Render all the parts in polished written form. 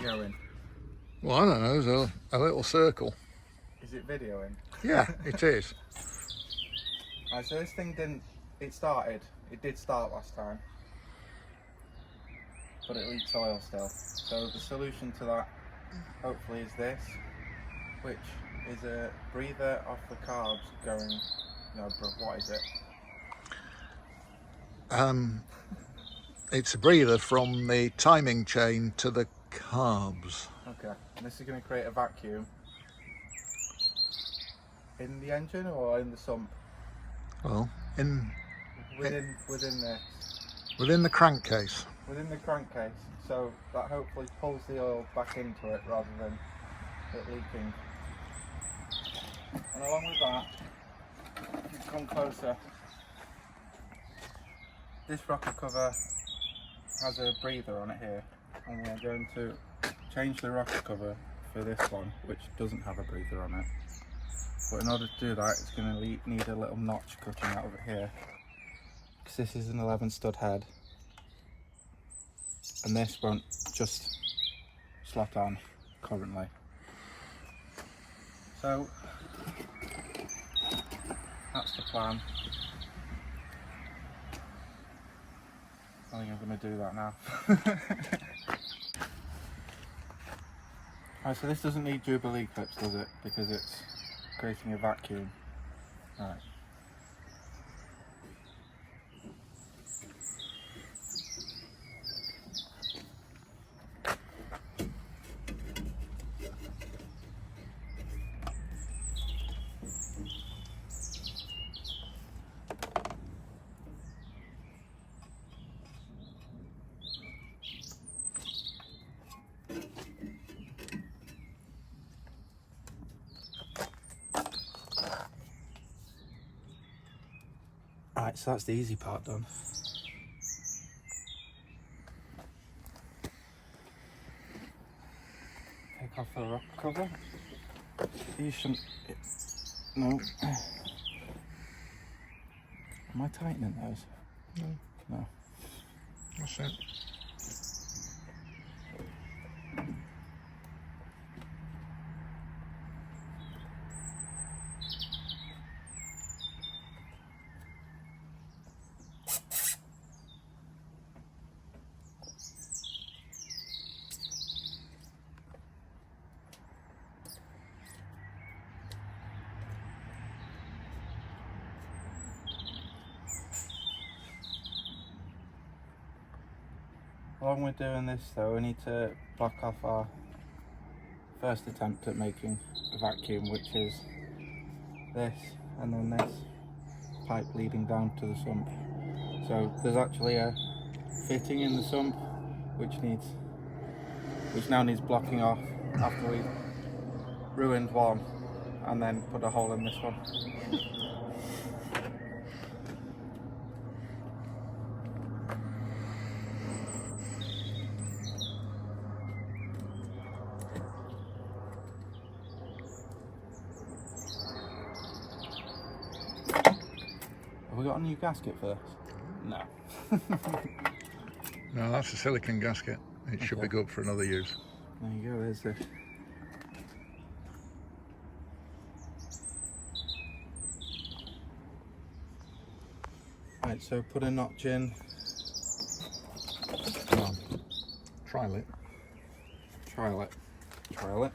videoing? Well, I don't know, there's a little circle. Is it videoing? Yeah, it is. Right, so this thing it did start last time, but it leaks oil still. So the solution to that, hopefully, is this, which is a breather off the carbs going, what is it? It's a breather from the timing chain to the carbs. Okay, and this is going to create a vacuum in the engine or in the sump? Well, Within this. within the crankcase. Within the crankcase, so that hopefully pulls the oil back into it rather than it leaking. And along with that, if you come closer, this rocker cover has a breather on it here, and we're going to change the rocker cover for this one, which doesn't have a breather on it. But in order to do that, it's going to need a little notch cutting out of it here, because this is an 11 stud head, and this won't just slot on currently. So that's the plan. I think I'm going to do that now. Alright, so this doesn't need Jubilee clips, does it? Because it's creating a vacuum. Alright. Right, so that's the easy part done. Take off the rocker cover. You shouldn't. No. Am I tightening those? No. No. That's it. Along with doing this though, we need to block off our first attempt at making a vacuum, which is this, and then this pipe leading down to the sump. So there's actually a fitting in the sump which now needs blocking off after we ruined one and then put a hole in this one. Have we got a new gasket for this? No. No, that's a silicone gasket. It should be good for another use. There you go, there's this. Right, so put a notch in. Come on. Trial it. Trial it. Trial it.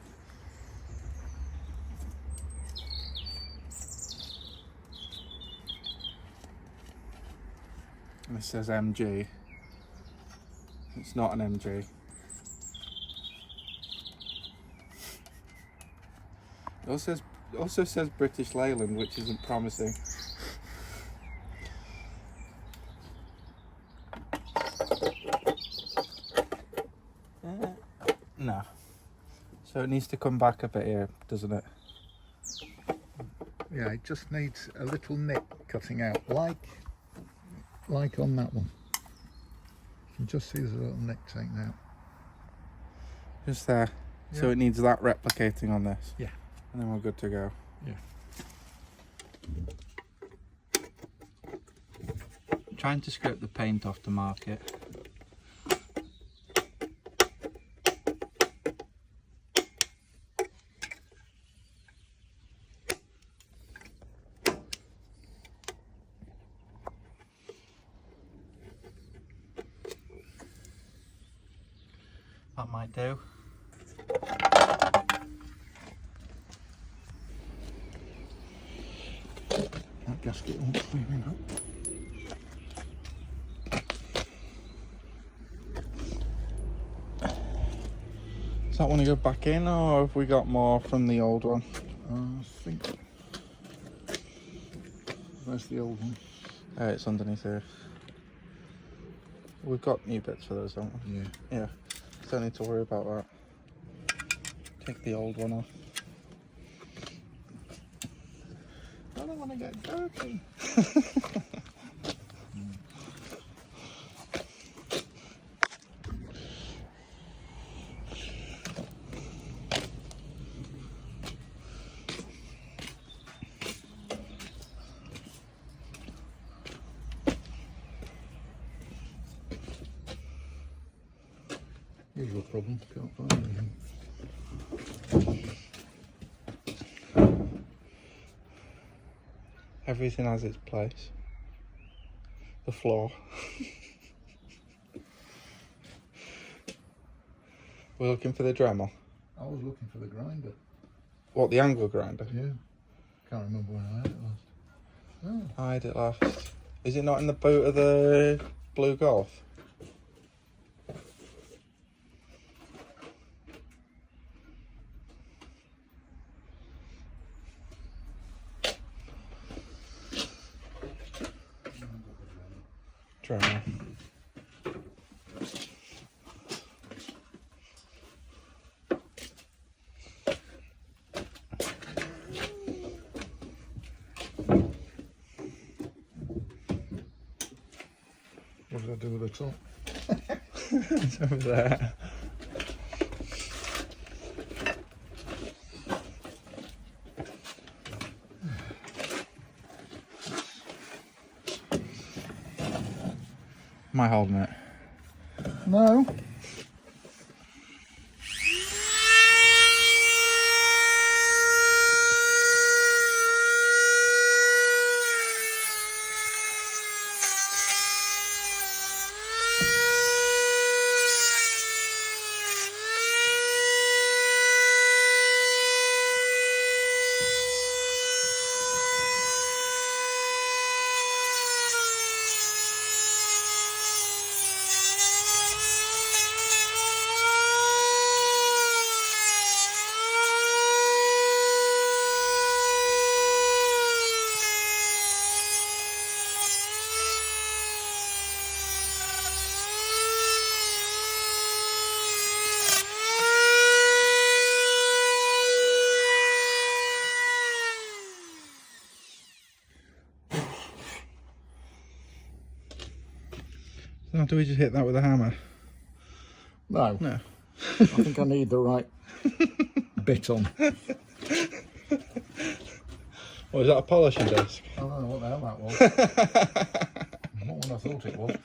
And this says MG. It's not an MG. It also says British Leyland, which isn't promising. No. So it needs to come back a bit here, doesn't it? Yeah, it just needs a little nip cutting out, like on that one. You can just see there's a little nick taken out. Just there. Yeah. So it needs that replicating on this. Yeah. And then we're good to go. Yeah. I'm trying to scrape the paint off to mark it. That might do. That gasket won't clearing up. Does that want to go back in, or have we got more from the old one? I think. Where's the old one? It's underneath here. We've got new bits for those, don't we? Yeah. Yeah. Don't need to worry about that. Take the old one off. I don't want to get dirty. Usual problem, can't find anything. Everything has its place. The floor. We're looking for the Dremel. I was looking for the grinder. What, the angle grinder? Yeah. Can't remember when I had it last. Oh. I had it last. Is it not in the boot of the blue Golf? Dremel. What did I do with the top? It's over there. Am I holding it? No. So do we just hit that with a hammer? No. No. I think I need the right bit on. What, is that a polishing disc? I don't know what the hell that was. Not what I thought it was.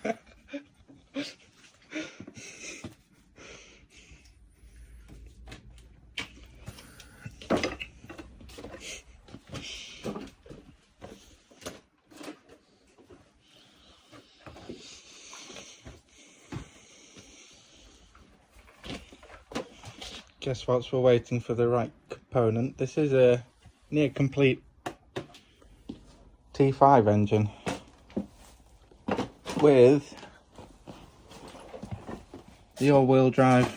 Guess whilst we're waiting for the right component, this is a near complete T5 engine with the all-wheel drive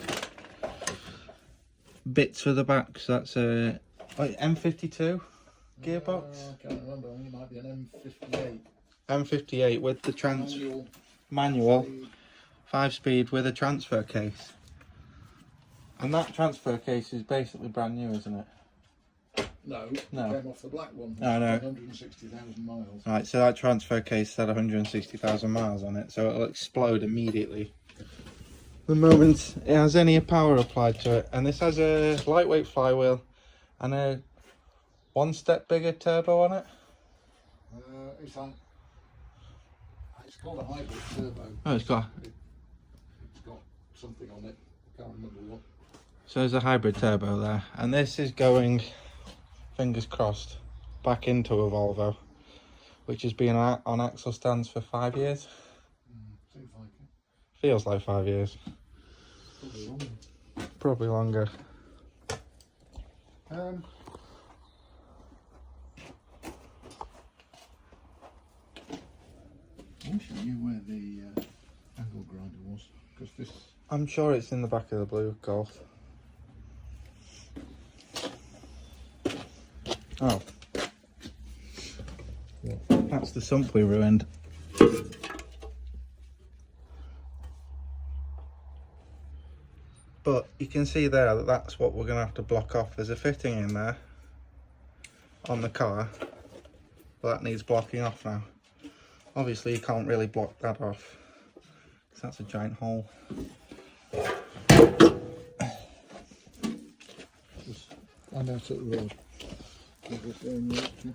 bits for the back. So that's a M52 gearbox. I can't remember. I think it might be an M58. M58 with the manual 5-speed with a transfer case. And that transfer case is basically brand new, isn't it? No, No. it came off the black one. Oh, no. 160,000 miles. Right, so that transfer case had 160,000 miles on it, so it'll explode immediately the moment it has any power applied to it. And this has a lightweight flywheel and a 1-step bigger turbo on it. It's called a hybrid turbo. Oh, it's got something on it. I can't remember what. So there's a hybrid turbo there, and this is going, fingers crossed, back into a Volvo, which has been on axle stands for 5 years. Seems like it. Feels like 5 years. Probably longer. probably longer. I'll show you where the angle grinder was, because this... I'm sure it's in the back of the blue Golf. Oh. Yeah. That's the sump we ruined. But you can see there that that's what we're going to have to block off. There's a fitting in there on the car, but that needs blocking off now. Obviously you can't really block that off because that's a giant hole. Just find out at the road. Obviously in Yorkshire.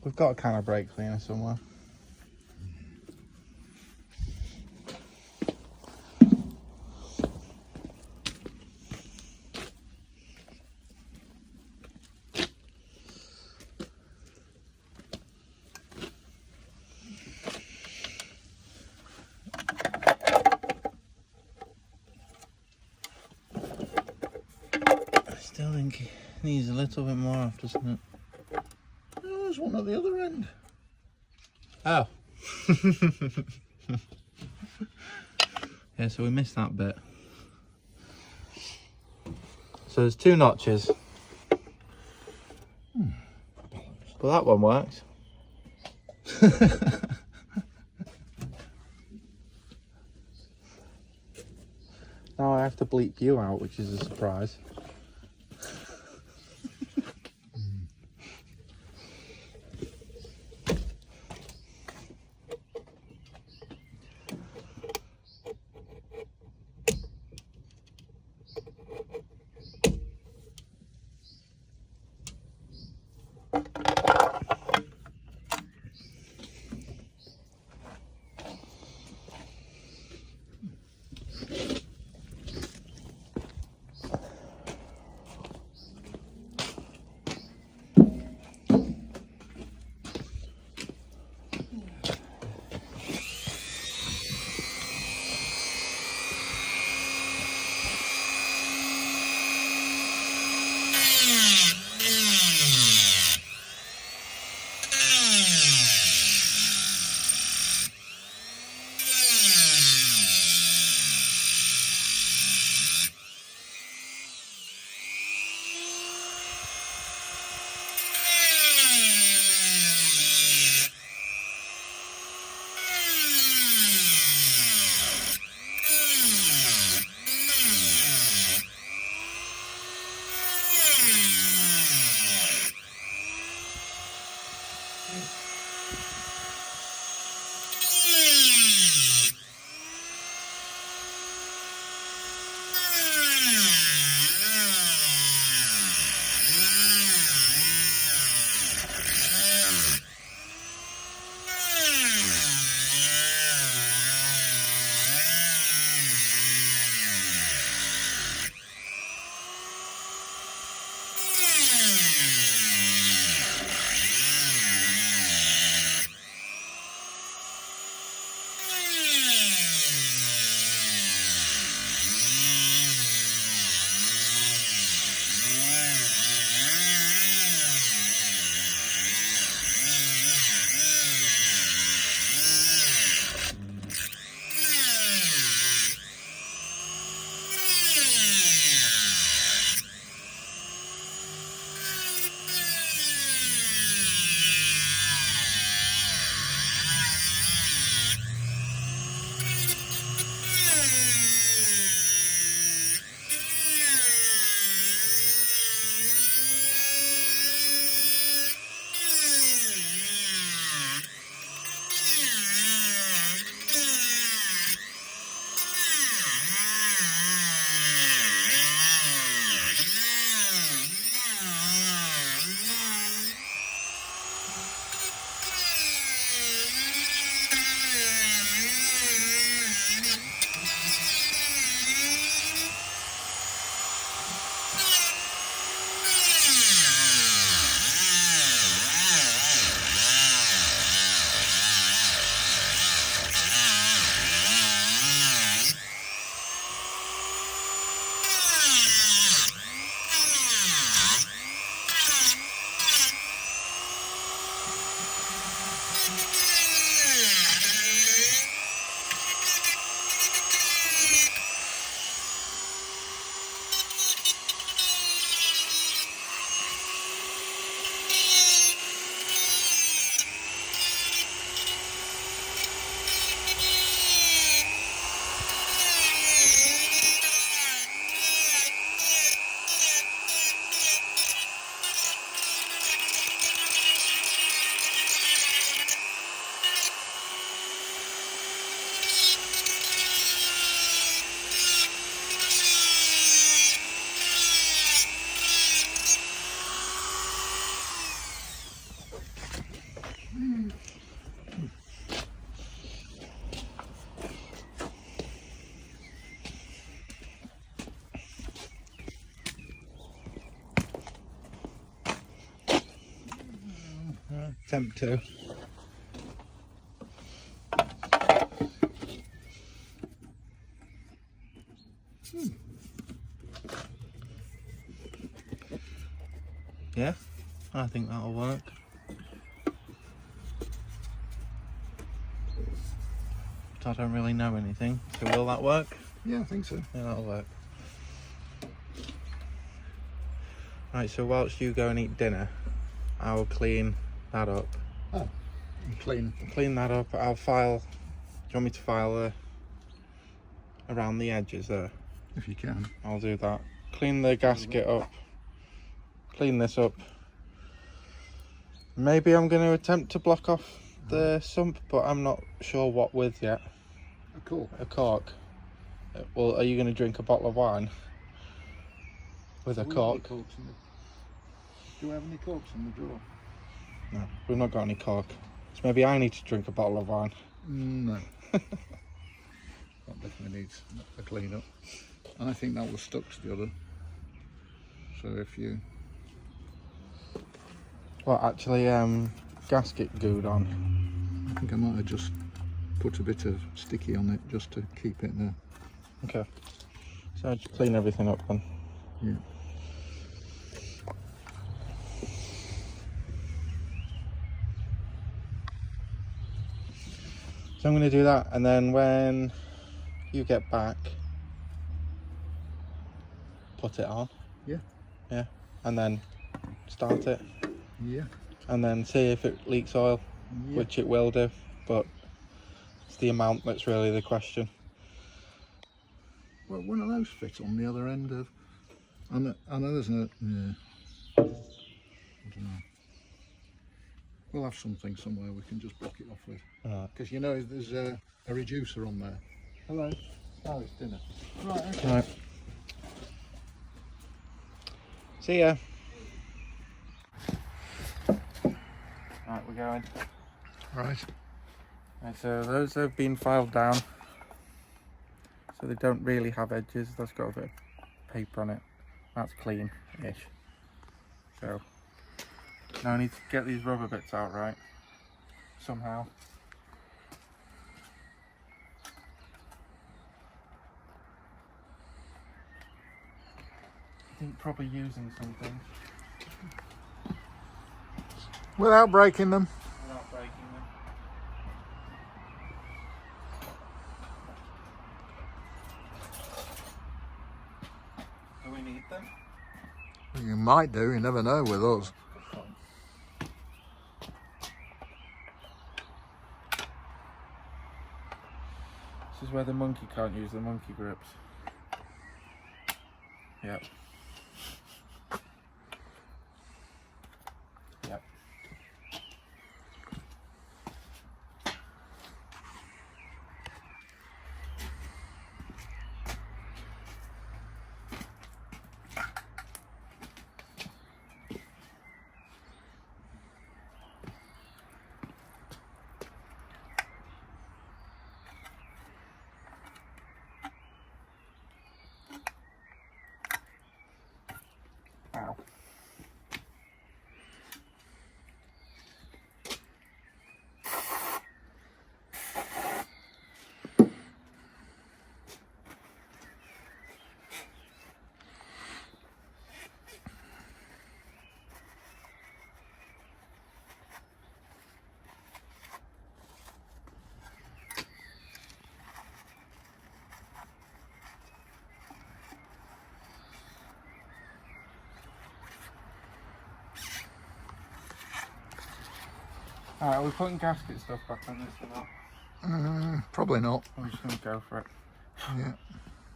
We've got a can of brake cleaner somewhere. I still think it needs a little bit more off, doesn't it? Oh, there's one at the other end. Oh. Yeah, so we missed that bit. So there's two notches. But that one works. Now I have to bleep you out, which is a surprise. Attempt to. Yeah, I think that'll work. But I don't really know anything, so will that work? Yeah, I think so. Yeah, that'll work. Right, so whilst you go and eat dinner, I'll clean that up. Oh, clean. Clean that up. I'll file. Do you want me to file around the edges there? If you can. I'll do that. Clean the gasket up. Clean this up. Maybe I'm going to attempt to block off the sump, but I'm not sure what with yet. A cork. A cork. Well, are you going to drink a bottle of wine with a cork? Do we have any corks in the drawer? No, we've not got any cork. So maybe I need to drink a bottle of wine. No. That definitely needs a clean up. I think that was stuck to the other. So if you... What, actually gasket glued on? I think I might have just put a bit of sticky on it just to keep it there. Okay. So I'll just clean everything up then. Yeah. I'm going to do that, and then when you get back, put it on. Yeah. Yeah. And then start it. Yeah. And then see if it leaks oil, Yeah. which it will do, but it's the amount that's really the question. Well, one of those fit on the other end of... I know there's no... Yeah. I don't know. We'll have something somewhere we can just block it off with. Because you know there's a reducer on there. Hello. Oh, it's dinner. Right, okay. Right. See ya. Right, we're going. Right. Right, so those have been filed down. So they don't really have edges. That's got a bit of paper on it. That's clean-ish. So now I need to get these rubber bits out right. Somehow. I think probably using something. Without breaking them. Without breaking them. Do we need them? You might do, you never know with us. This is where the monkey can't use the monkey grips. Yep. Yep. Ow. Alright, we're putting gasket stuff back on this or not? Probably not. I'm just going to go for it. Yeah.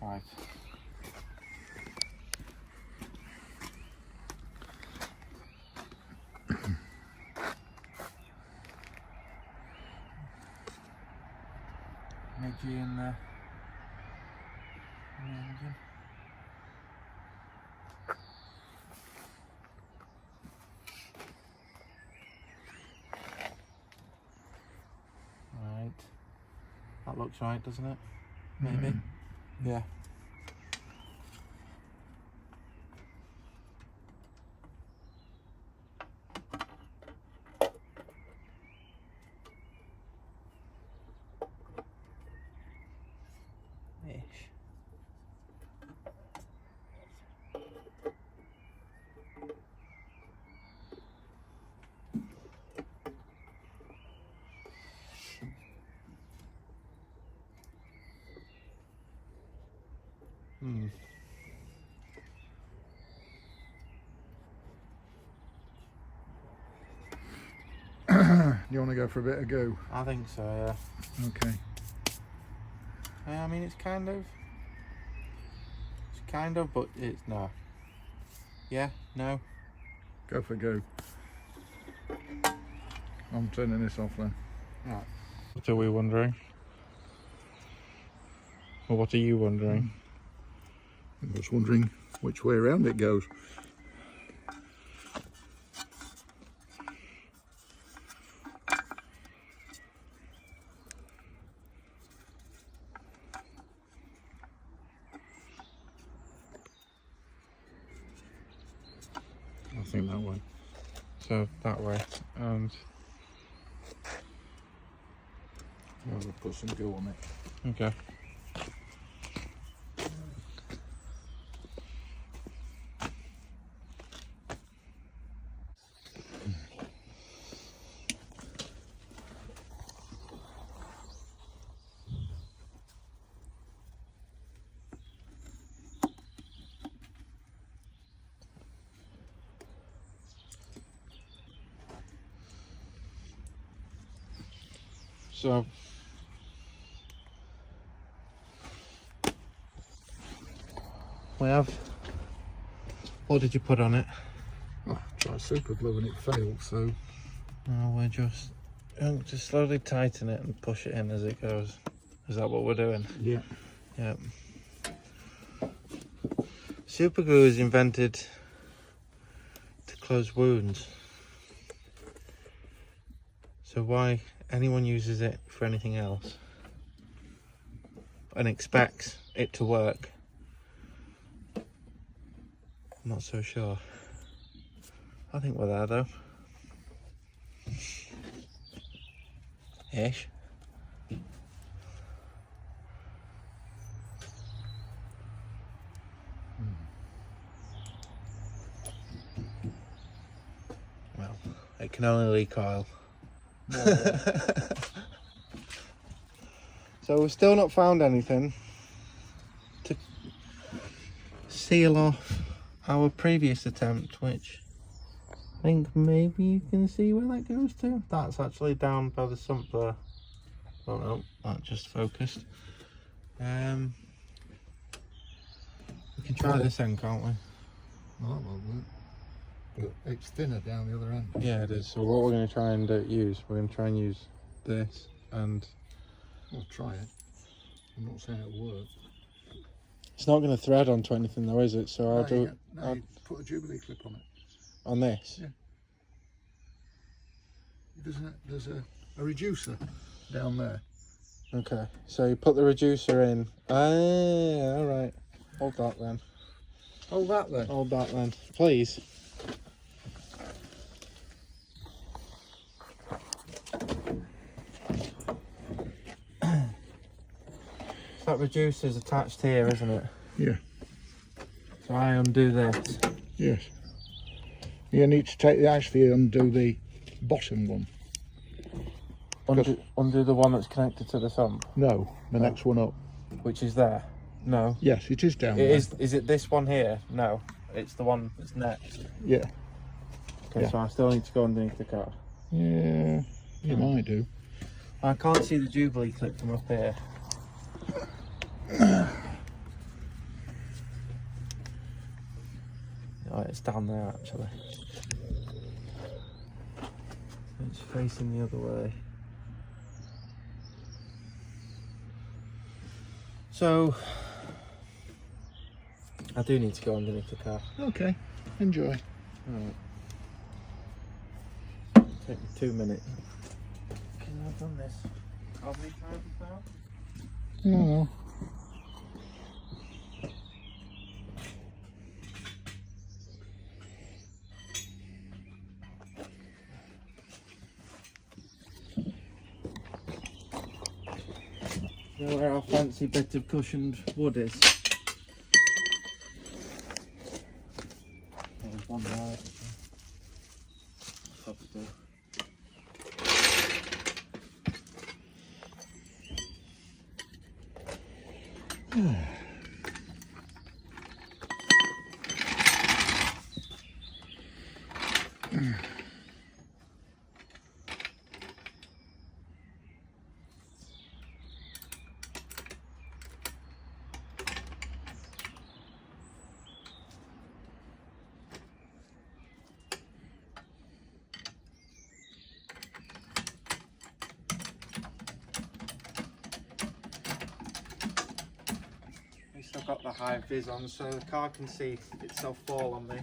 Right. Midgie in the engine. Right. That looks right, doesn't it? Maybe. Yeah. Ish. Hmm. You want to go for a bit of go? I think so, yeah. Okay. I mean, it's kind of, but it's no. Yeah, no. Go for go. I'm turning this off then. Right. What are we wondering? Or what are you wondering? I'm just wondering which way around it goes. I think that way. So that way, and I'll put some go on it. okay. So we have. What did you put on it? Oh, tried super glue and it failed, so We're just slowly tighten it and push it in as it goes. Is that what we're doing? yeah. Yep. Super glue is invented to close wounds. So why anyone uses it for anything else and expects it to work, I'm not so sure. I think we're there though. Ish. Well, it can only leak oil. So we've still not found anything to seal off our previous attempt, which I think maybe you can see where that goes to. That's actually down by the sump there. Oh no, that just focused. We can try this end, can't we? Well, that won't work. But it's thinner down the other end. Yeah, it is. So what we're going to try and use, we're going to try and use this and... I'll try it. I'm not saying it'll work. It's not going to thread onto anything though, is it? So I'll do... You put a Jubilee clip on it. On this? Yeah. There's a reducer down there. Okay, so you put the reducer in. Ah, alright. Hold that then. Hold that then. Hold that then, please. That reducer's attached here, isn't it? Yeah. So I undo this. Yes. You need to actually undo the bottom one. Undo the one that's connected to the sump? No, the next one up. Which is there? No. Yes, it is down It there. is it this one here? No. It's the one that's next. Yeah. Okay, Yeah. so I still need to go underneath the car. Yeah, you might do. I can't see the Jubilee clip from up here. Oh, it's down there actually. It's facing the other way. So I do need to go underneath the car. Okay, enjoy. Right. Take me 2 minutes. Can I have done this? How many times now? No. You know where our fancy bit of cushioned wood is? There's one there. Probably do. I've got the high vis on so the car can see itself fall on me.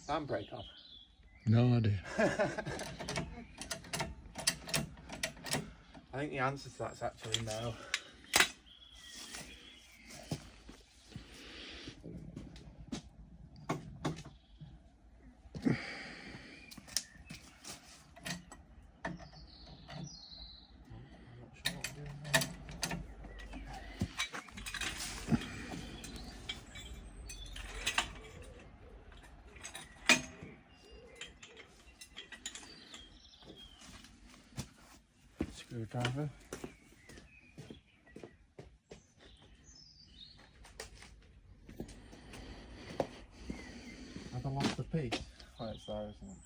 Handbrake on. No idea. I think the answer to that's actually no. Screwdriver. are, isn't it?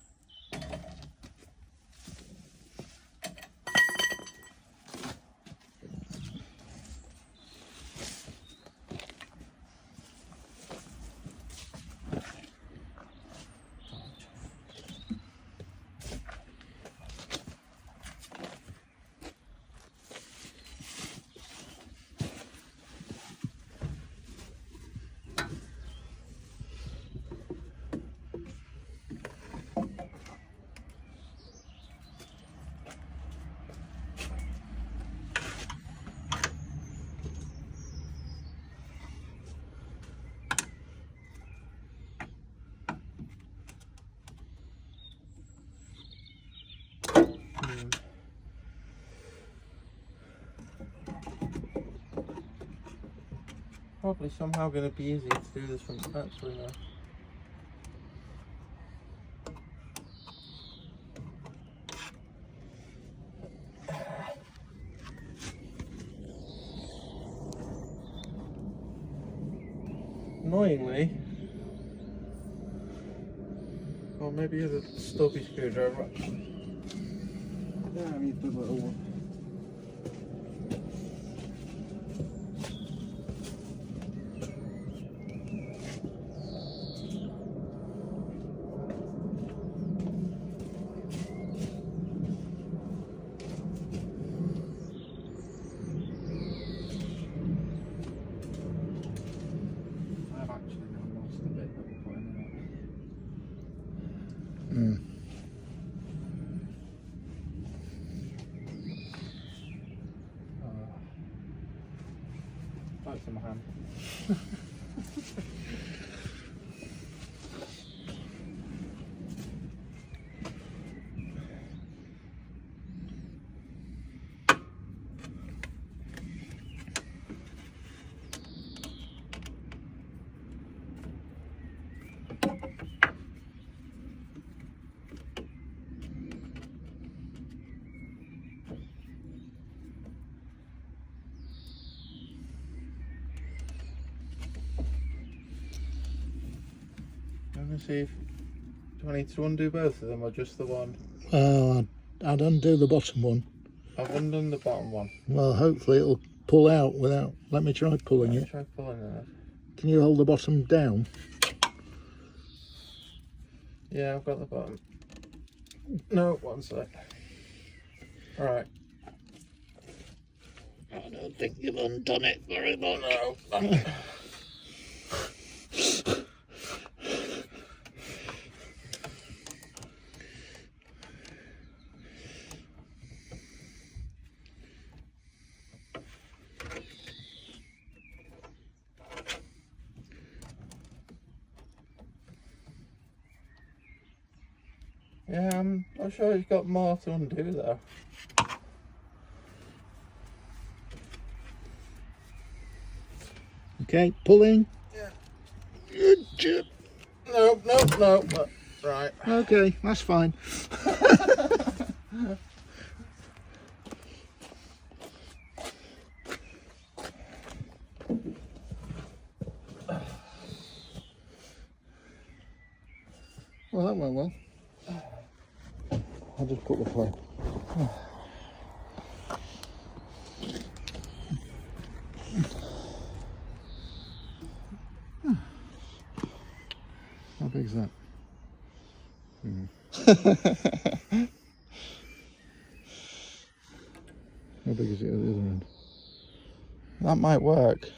Probably somehow going to be easier to do this from actually now. Annoyingly, or maybe a stubby screwdriver actually. Yeah, I need the little one. I've actually now lost the bit that we're putting in it. That's in my hand. I'm going to see if... Do I need to undo both of them or just the one? I'd undo the bottom one. I've undone the bottom one. Well, hopefully it'll pull out without... Let me try pulling it. Try pulling it. Can you hold the bottom down? Yeah, I've got the bottom. No, one sec. Alright. I don't think you've undone it very much. No. Yeah, I'm sure you've got more to undo though. Okay, pulling. Yeah. Good job. No. Right. Okay, that's fine. Well, that went well. I'll just put the plate. How big's that? How big is it at the other end? That might work.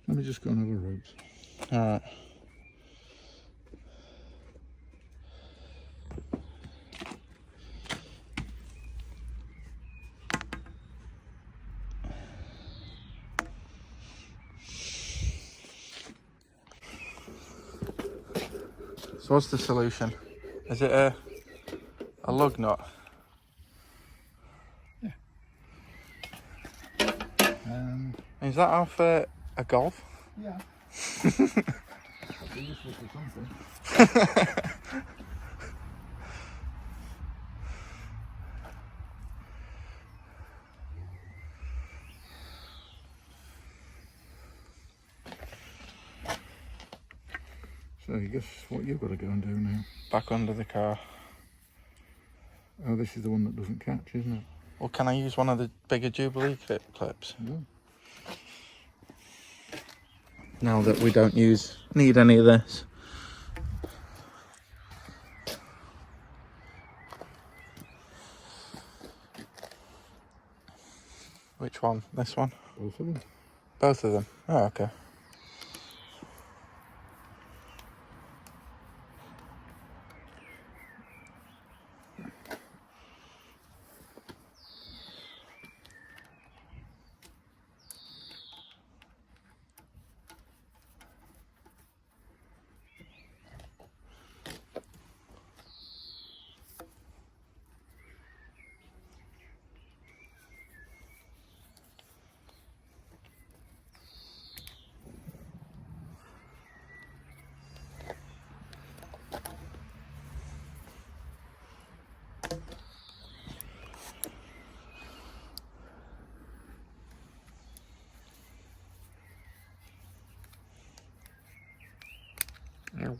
Let me just go and have a ropes. Alright. So what's the solution? Is it a lug nut? Yeah. Is that off a golf? Yeah. So I guess what you've got to go and do now. Back under the car. Oh, this is the one that doesn't catch, isn't it? Well, can I use one of the bigger Jubilee clips? Yeah. Now that we don't need any of this. Which one? This one? Both of them. Both of them? Oh, okay. Ow.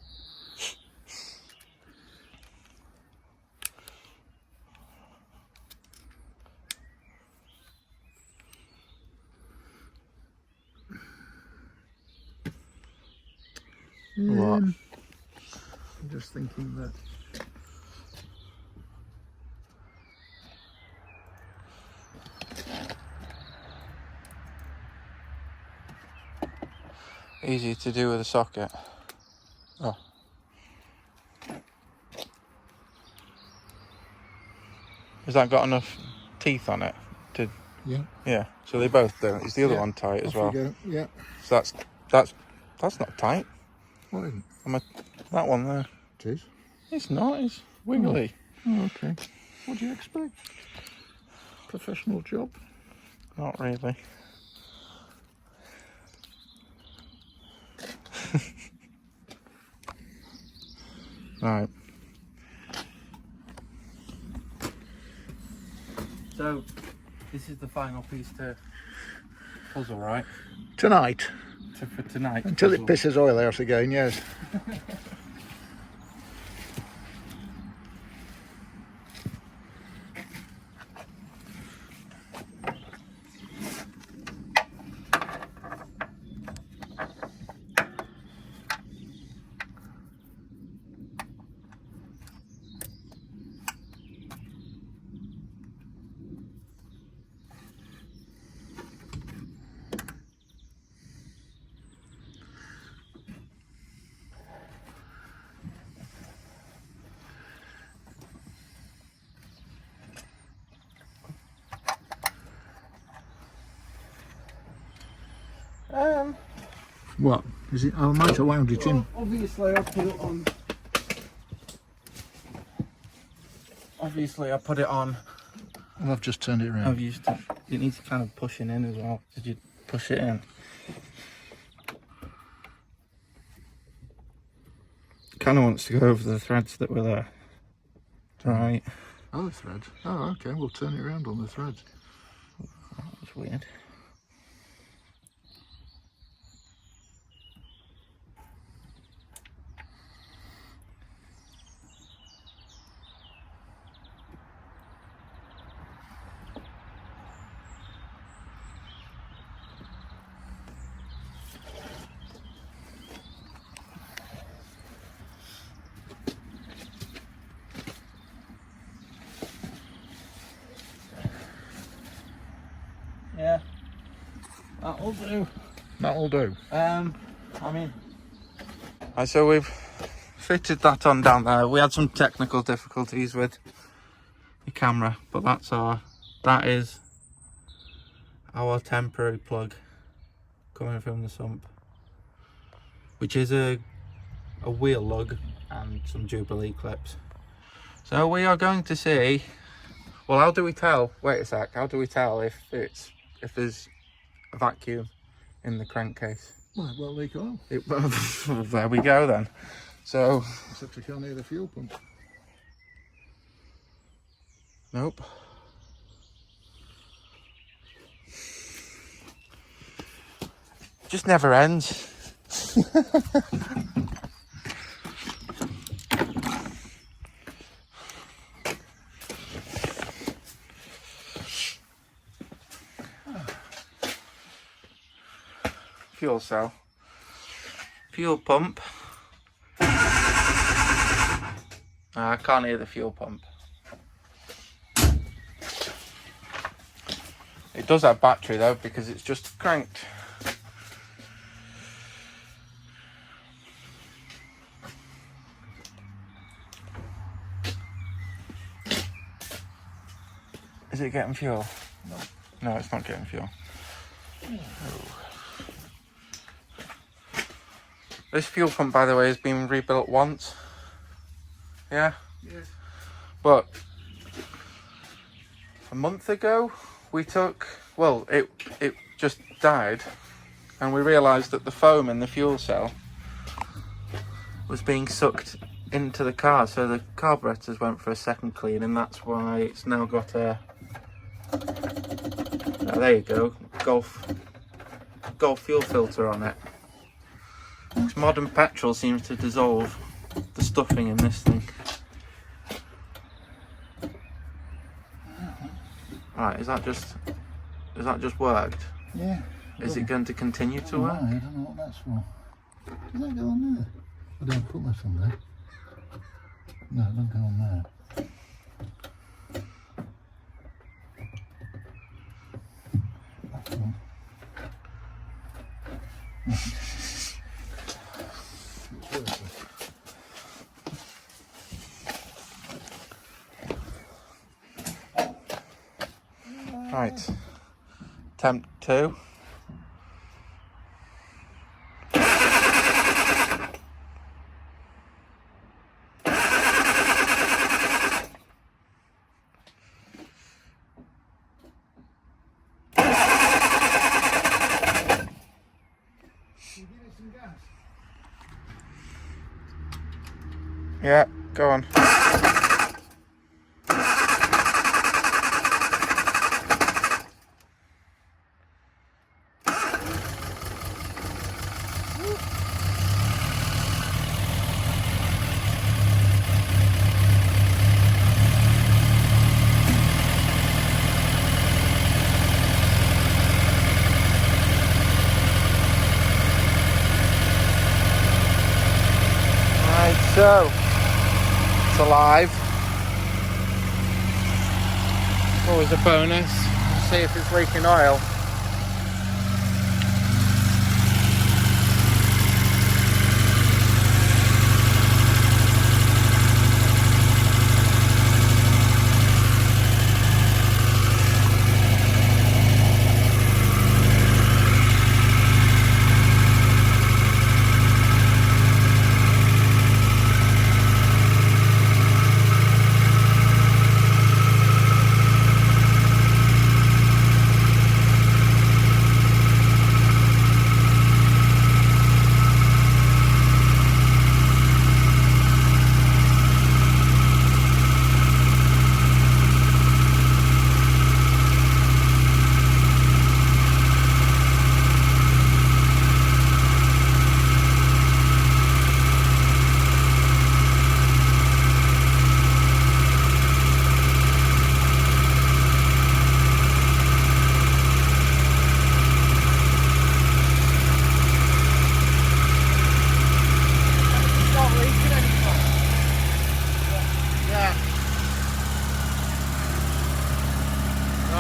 What? I'm just thinking that Easy to do with a socket. Oh. Has that got enough teeth on it? To yeah. Yeah. So they both do. Is the other Yeah. one tight as Off well? you go. Yeah. So that's not tight. What isn't? That one there. It is. It's not. It's wiggly. Oh, okay. What do you expect? Professional job. Not really. Right. So, this is the final piece to puzzle, right? Tonight. For tonight. Until it pisses oil out again, yes. What? Is it? I might have wound it in. Obviously, I put it on. Obviously, I put it on. Well, I've just turned it around. I've used it. It needs kind of pushing in as well. Did you push it in? Kind of wants to go over the threads that were there. Right. Oh, the threads. Oh, okay. We'll turn it around on the threads. That was weird. Yeah, that'll do. That'll do. I mean, so we've fitted that on down there. We had some technical difficulties with the camera, but that is our temporary plug coming from the sump, which is a wheel lug and some Jubilee clips. So we are going to see. Well, how do we tell? Wait a sec. How do we tell if there's a vacuum in the crankcase? Well, leak oil. Well, there we go then. So, except you can't hear the fuel pump. nope. Just never ends. Fuel cell, fuel pump. I can't hear the fuel pump. It does have battery though, because it's just cranked. Is it getting fuel? No. No, it's not getting fuel. Oh. This fuel pump, by the way, has been rebuilt once. Yeah? Yes. But a month ago, we took, well, it just died, and we realised that the foam in the fuel cell was being sucked into the car, so the carburetors went for a second clean, and that's why it's now got a, oh, there you go, Golf fuel filter on it. Because modern petrol seems to dissolve the stuffing in this thing. Right, is that just worked? Yeah. Is it going to continue to work? I don't know what that's for. Does that go on there? I don't put that on there. No, it don't go on there. That's one. Right, attempt 2. Yeah, go on. Right, so it's alive. Always a bonus. See if it's leaking oil.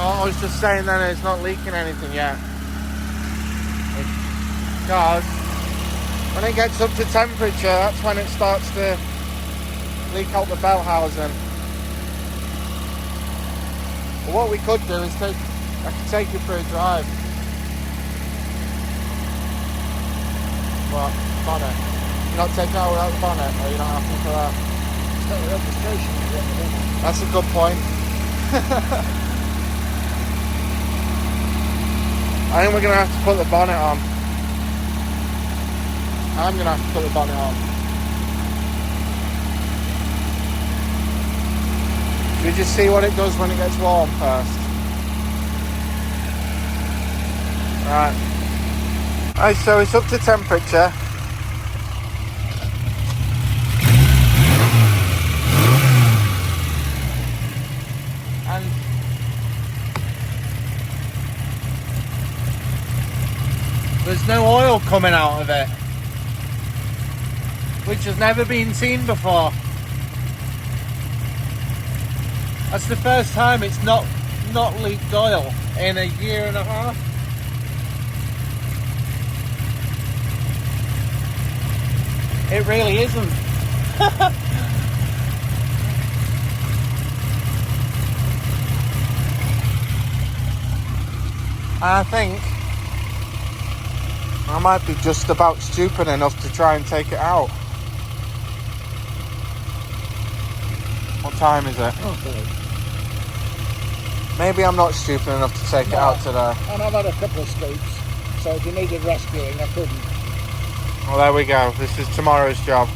I was just saying that it's not leaking anything yet. Because when it gets up to temperature, that's when it starts to leak out the belt housing. But what we could do is I could take you for a drive. What? Bonnet? You're not taking it out without the bonnet, or you're not happy for that? It's got the registration on it. That's a good point. I think we're going to have to put the bonnet on. I'm going to have to put the bonnet on. We just see what it does when it gets warm first. Right, so it's up to temperature. And there's no oil coming out of it, which has never been seen before. That's the first time it's not leaked oil in a year and a half. It really isn't. I think I might be just about stupid enough to try and take it out. What time is it? Okay. Maybe I'm not stupid enough to take it out today. And I've had a couple of scoops, so if you needed rescuing, I couldn't. Well, there we go. This is tomorrow's job.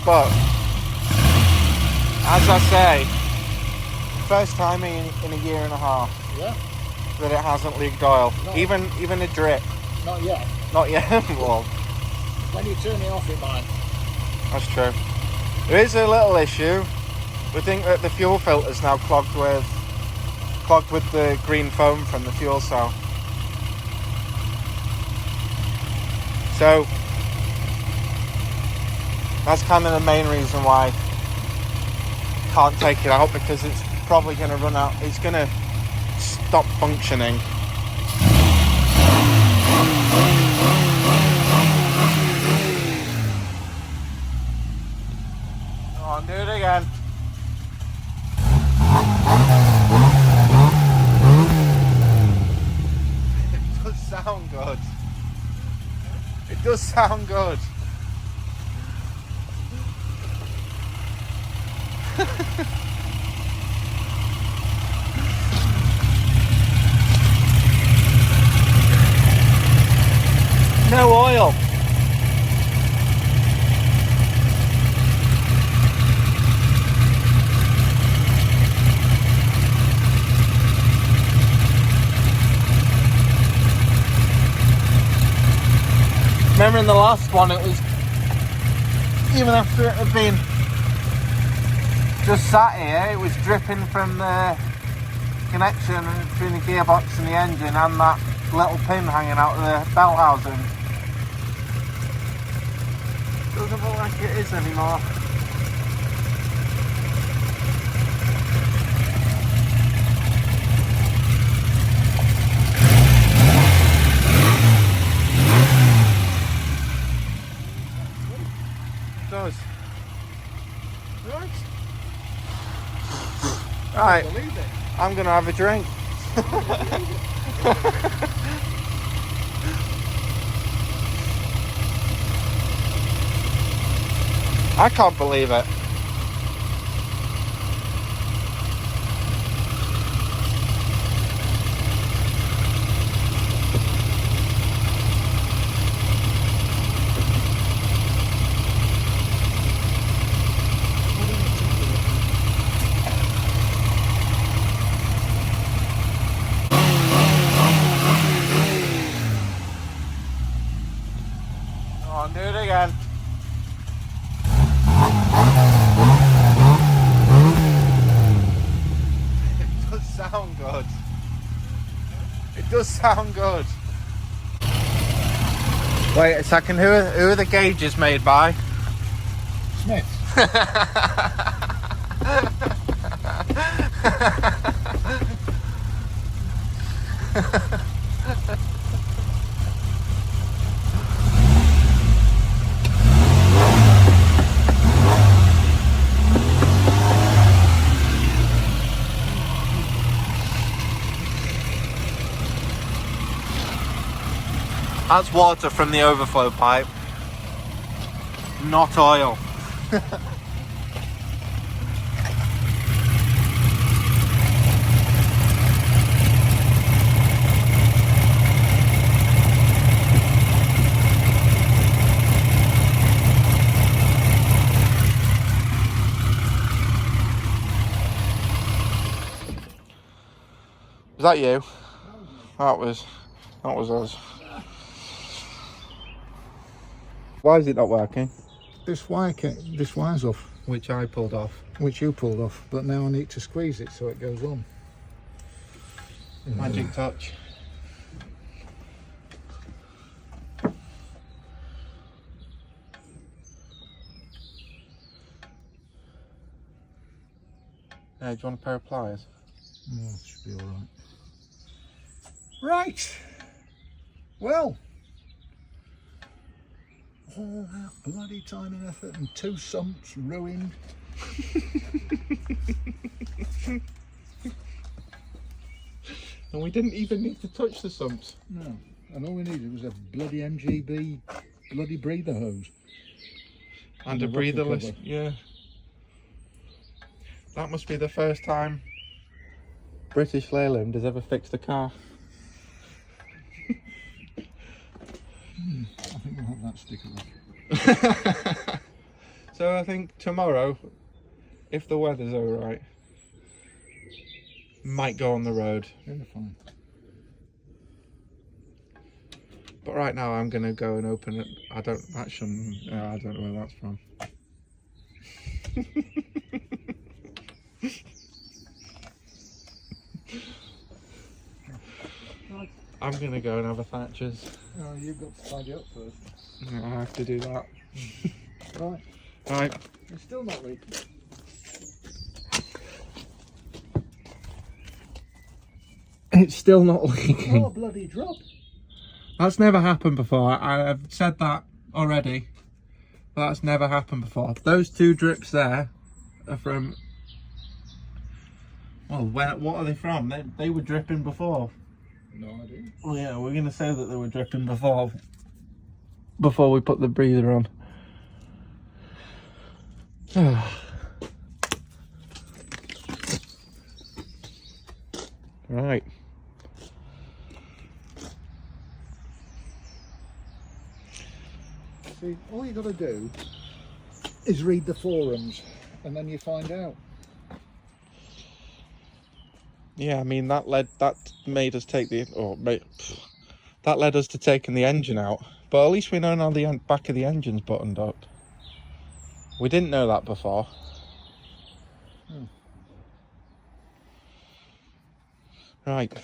But, as I say, first time in a year and a half that it hasn't leaked oil. No. Even a drip. Not yet. Not yet. Well, When you turn it off, it might. that's true. There is a little issue. We think that the fuel filter's now clogged with the green foam from the fuel cell. So that's kind of the main reason why I can't take it out, because it's probably going to run out. It's going to stop functioning. Come on, do it again. It does sound good. It does sound good. No oil. Remember in the last one, it was, even after it had been just sat here, it was dripping from the connection between the gearbox and the engine and that little pin hanging out of the belt housing. Doesn't look like it is anymore. It does. Right, I'm gonna have a drink. I can't believe it. Come on, do it again. It does sound good. It does sound good. Wait a second, who are the gauges made by? Smith. That's water from the overflow pipe, not oil. Was that you? That was us. Why is it not working? This wire's off. Which I pulled off. Which you pulled off, but now I need to squeeze it so it goes on. Magic touch. Do you want a pair of pliers? Yeah, should be alright. Right. Well, all that bloody time and effort and 2 sumps ruined. And we didn't even need to touch the sumps. No, and all we needed was a bloody MGB bloody breather hose. And a breatherless, yeah. That must be the first time British Leyland has ever fixed a car. I think we'll have that sticker on. So I think tomorrow, if the weather's alright, might go on the road. Yeah, fine. But right now I'm gonna go and open it. I don't know where that's from. I'm gonna go and have a Thatcher's. Oh, you've got to tidy up first. I have to do that. Right. Right. It's still not leaking. It's still not leaking. What a bloody drop. That's never happened before. I've said that already. But that's never happened before. Those 2 drips there are from... Well, what are they from? They were dripping before. No idea. Oh yeah, we're going to say that they were dripping before we put the breather on. Right. See, all you got to do is read the forums and then you find out. Yeah, I mean that made us take that led us to taking the engine out. But at least we know now the back of the engine's buttoned up. We didn't know that before. Right.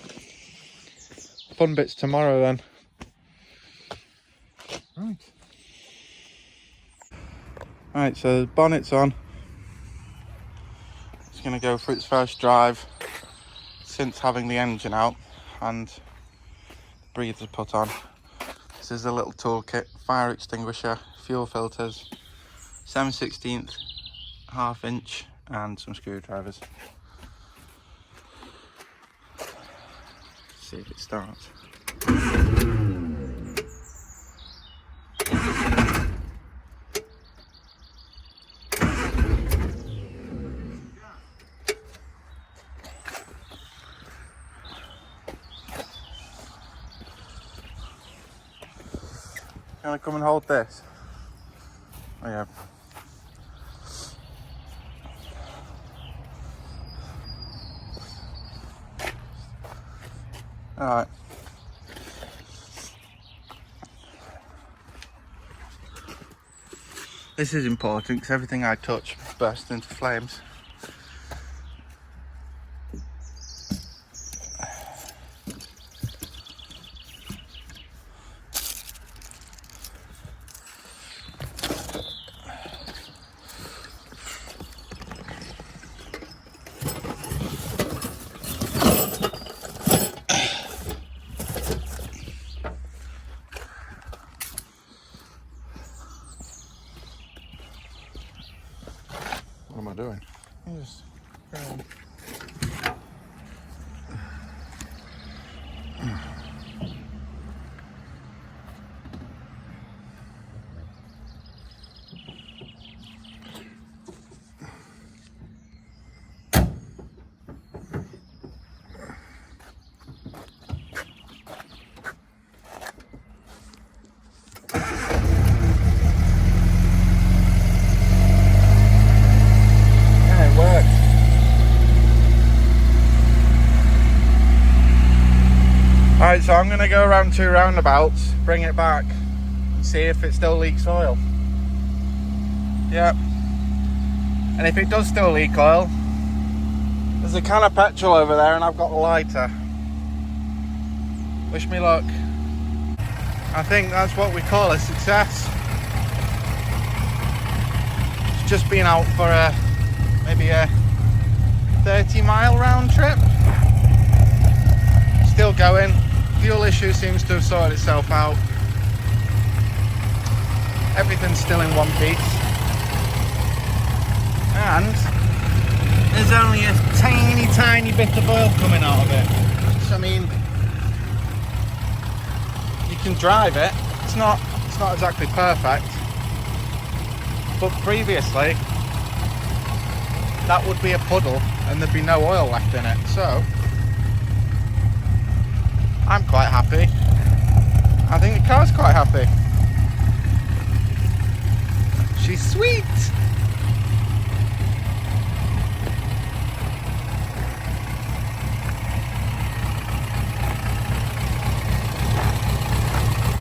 Fun bits tomorrow then. Right. Right, so the bonnet's on. It's going to go for its first drive since having the engine out and the breather put on. This is a little toolkit, fire extinguisher, fuel filters, 7/16 1/2 inch and some screwdrivers. See if it starts. Can I come and hold this? Oh yeah. Alright. This is important because everything I touch bursts into flames. What am I doing? Yes. Yeah, it works. Right, so I'm going to go around 2 roundabouts, bring it back, and see if it still leaks oil. Yep. And if it does still leak oil, there's a can of petrol over there and I've got a lighter. Wish me luck. I think that's what we call a success. It's just been out for maybe a 30-mile round trip. Still going. Fuel issue seems to have sorted itself out. Everything's still in one piece. And there's only a tiny bit of oil coming out of it. So, I mean, you can drive it. It's not exactly perfect. But previously, that would be a puddle and there'd be no oil left in it. So, I'm quite happy. I think the car's quite happy. She's sweet.